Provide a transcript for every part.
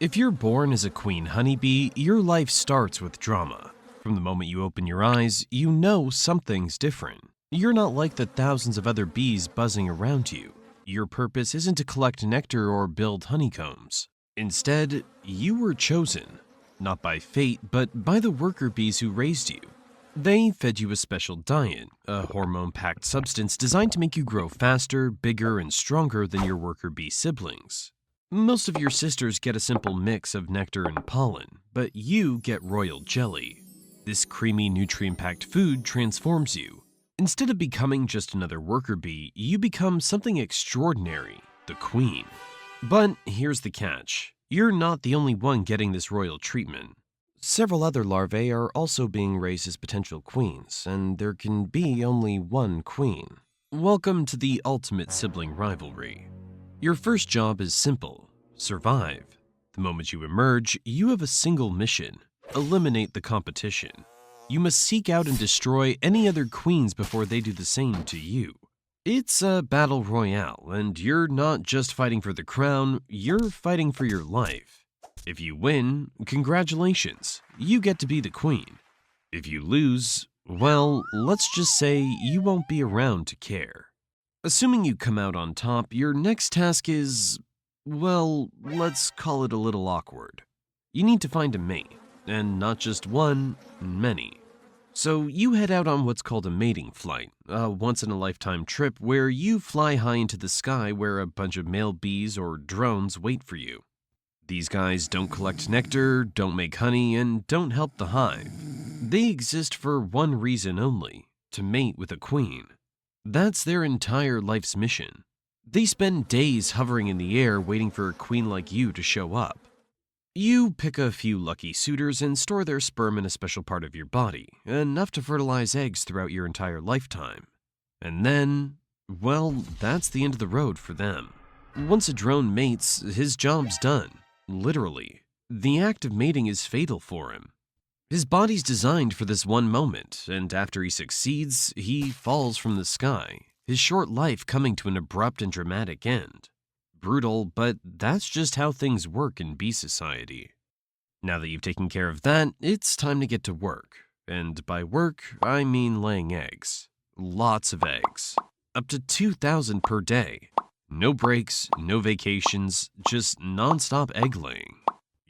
If you're born as a queen honeybee, your life starts with drama. From the moment you open your eyes, you know something's different. You're not like the thousands of other bees buzzing around you. Your purpose isn't to collect nectar or build honeycombs. Instead, you were chosen, not by fate, but by the worker bees who raised you. They fed you a special diet, a hormone-packed substance designed to make you grow faster, bigger, and stronger than your worker bee siblings. Most of your sisters get a simple mix of nectar and pollen, but you get royal jelly. This creamy, nutrient-packed food transforms you. Instead of becoming just another worker bee, you become something extraordinary, the queen. But here's the catch. You're not the only one getting this royal treatment. Several other larvae are also being raised as potential queens, and there can be only one queen. Welcome to the ultimate sibling rivalry. Your first job is simple: survive. The moment you emerge, you have a single mission: eliminate the competition. You must seek out and destroy any other queens before they do the same to you. It's a battle royale, and you're not just fighting for the crown, you're fighting for your life. If you win, congratulations, you get to be the queen. If you lose, well, let's just say you won't be around to care. Assuming you come out on top, your next task is, well, let's call it a little awkward. You need to find a mate, and not just one, many. So you head out on what's called a mating flight, a once-in-a-lifetime trip where you fly high into the sky where a bunch of male bees or drones wait for you. These guys don't collect nectar, don't make honey, and don't help the hive. They exist for one reason only: to mate with a queen. That's their entire life's mission. They spend days hovering in the air waiting for a queen like you to show up. You pick a few lucky suitors and store their sperm in a special part of your body, enough to fertilize eggs throughout your entire lifetime. And then, well, that's the end of the road for them. Once a drone mates, his job's done. Literally. The act of mating is fatal for him. His body's designed for this one moment, and after he succeeds, he falls from the sky, his short life coming to an abrupt and dramatic end. Brutal, but that's just how things work in bee society. Now that you've taken care of that, it's time to get to work. And by work, I mean laying eggs. Lots of eggs. Up to 2,000 per day. No breaks, no vacations, just non-stop egg laying.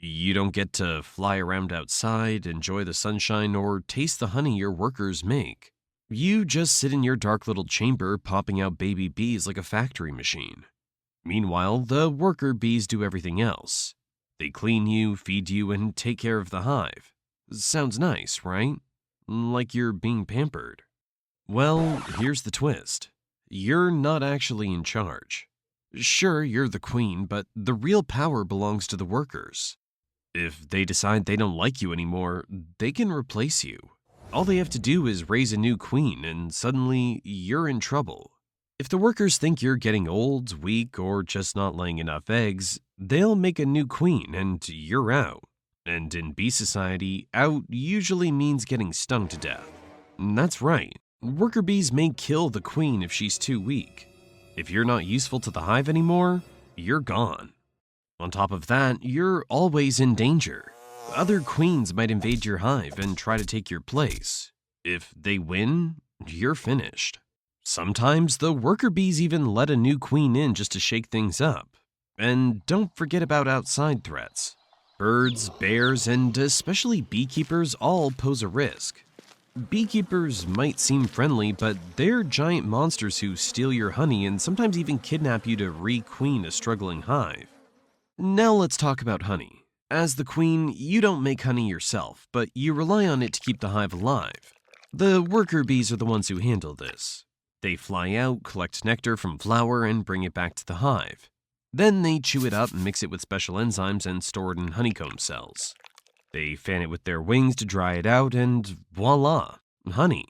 You don't get to fly around outside, enjoy the sunshine, or taste the honey your workers make. You just sit in your dark little chamber popping out baby bees like a factory machine. Meanwhile, the worker bees do everything else. They clean you, feed you, and take care of the hive. Sounds nice, right? Like you're being pampered. Well, here's the twist. You're not actually in charge. Sure, you're the queen, but the real power belongs to the workers. If they decide they don't like you anymore, they can replace you. All they have to do is raise a new queen, and suddenly you're in trouble. If the workers think you're getting old, weak, or just not laying enough eggs, they'll make a new queen, and you're out. And in bee society, out usually means getting stung to death. And that's right. Worker bees may kill the queen if she's too weak. If you're not useful to the hive anymore, you're gone. On top of that, you're always in danger. Other queens might invade your hive and try to take your place. If they win, you're finished. Sometimes the worker bees even let a new queen in just to shake things up. And don't forget about outside threats. Birds, bears, and especially beekeepers all pose a risk. Beekeepers might seem friendly, but they're giant monsters who steal your honey and sometimes even kidnap you to re-queen a struggling hive. Now let's talk about honey. As the queen, you don't make honey yourself, but you rely on it to keep the hive alive. The worker bees are the ones who handle this. They fly out, collect nectar from flower, and bring it back to the hive. Then they chew it up, mix it with special enzymes, and store it in honeycomb cells. They fan it with their wings to dry it out, and voila, honey.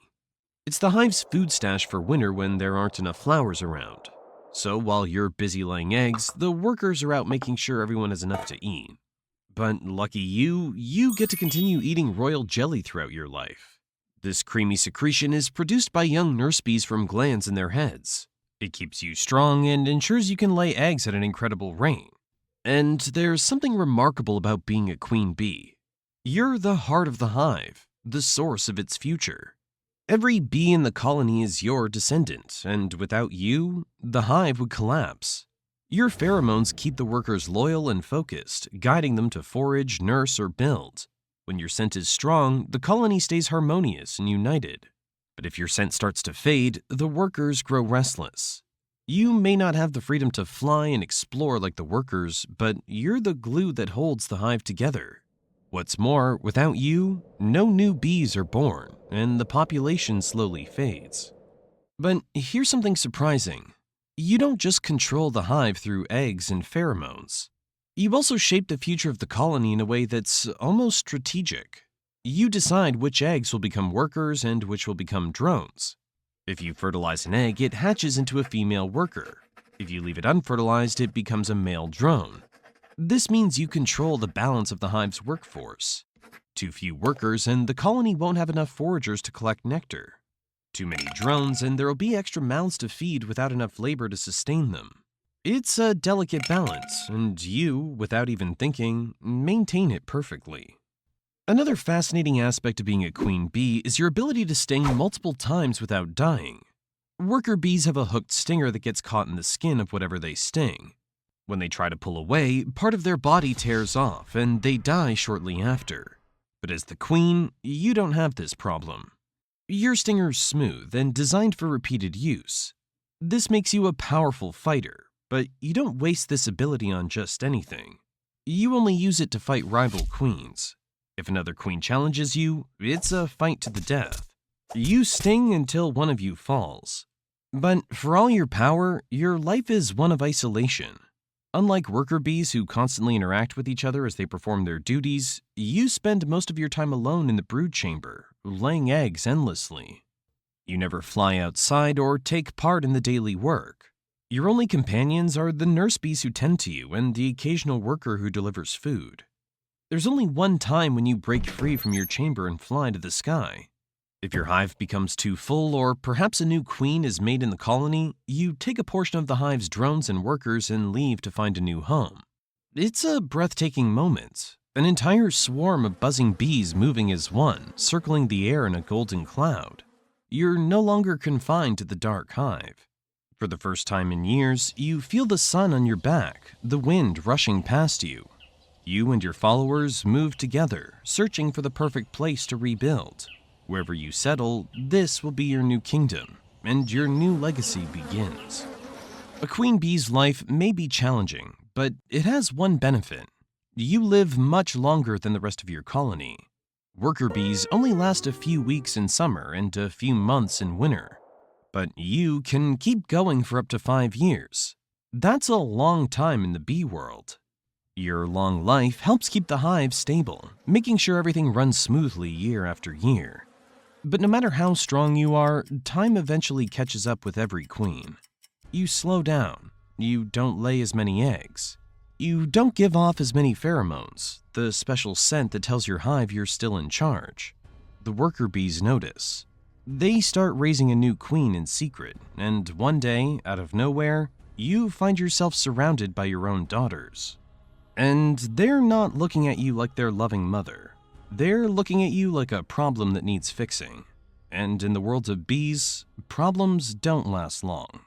It's the hive's food stash for winter when there aren't enough flowers around. So while you're busy laying eggs, the workers are out making sure everyone has enough to eat. But lucky you get to continue eating royal jelly throughout your life. This creamy secretion is produced by young nurse bees from glands in their heads. It keeps you strong and ensures you can lay eggs at an incredible rate. And there's something remarkable about being a queen bee. You're the heart of the hive, the source of its future. Every bee in the colony is your descendant, and without you, the hive would collapse. Your pheromones keep the workers loyal and focused, guiding them to forage, nurse, or build. When your scent is strong, the colony stays harmonious and united. But if your scent starts to fade, the workers grow restless. You may not have the freedom to fly and explore like the workers, but you're the glue that holds the hive together. What's more, without you, no new bees are born, and the population slowly fades. But here's something surprising. You don't just control the hive through eggs and pheromones. You also shape the future of the colony in a way that's almost strategic. You decide which eggs will become workers and which will become drones. If you fertilize an egg, it hatches into a female worker. If you leave it unfertilized, it becomes a male drone. This means you control the balance of the hive's workforce. Too few workers and the colony won't have enough foragers to collect nectar. Too many drones and there will be extra mouths to feed without enough labor to sustain them. It's a delicate balance, and you, without even thinking, maintain it perfectly. Another fascinating aspect of being a queen bee is your ability to sting multiple times without dying. Worker bees have a hooked stinger that gets caught in the skin of whatever they sting. When they try to pull away, part of their body tears off and they die shortly after. But as the queen, you don't have this problem. Your stinger's smooth and designed for repeated use. This makes you a powerful fighter, but you don't waste this ability on just anything. You only use it to fight rival queens. If another queen challenges you, it's a fight to the death. You sting until one of you falls. But for all your power, your life is one of isolation. Unlike worker bees who constantly interact with each other as they perform their duties, you spend most of your time alone in the brood chamber, laying eggs endlessly. You never fly outside or take part in the daily work. Your only companions are the nurse bees who tend to you and the occasional worker who delivers food. There's only one time when you break free from your chamber and fly to the sky. If your hive becomes too full or perhaps a new queen is made in the colony, you take a portion of the hive's drones and workers and leave to find a new home. It's a breathtaking moment. An entire swarm of buzzing bees moving as one, circling the air in a golden cloud. You're no longer confined to the dark hive. For the first time in years, you feel the sun on your back, the wind rushing past you. You and your followers move together, searching for the perfect place to rebuild. Wherever you settle, this will be your new kingdom, and your new legacy begins. A queen bee's life may be challenging, but it has one benefit. You live much longer than the rest of your colony. Worker bees only last a few weeks in summer and a few months in winter. But you can keep going for up to 5 years. That's a long time in the bee world. Your long life helps keep the hive stable, making sure everything runs smoothly year after year. But no matter how strong you are, time eventually catches up with every queen. You slow down. You don't lay as many eggs. You don't give off as many pheromones, the special scent that tells your hive you're still in charge. The worker bees notice. They start raising a new queen in secret, and one day, out of nowhere, you find yourself surrounded by your own daughters. And they're not looking at you like their loving mother. They're looking at you like a problem that needs fixing. And in the world of bees, problems don't last long.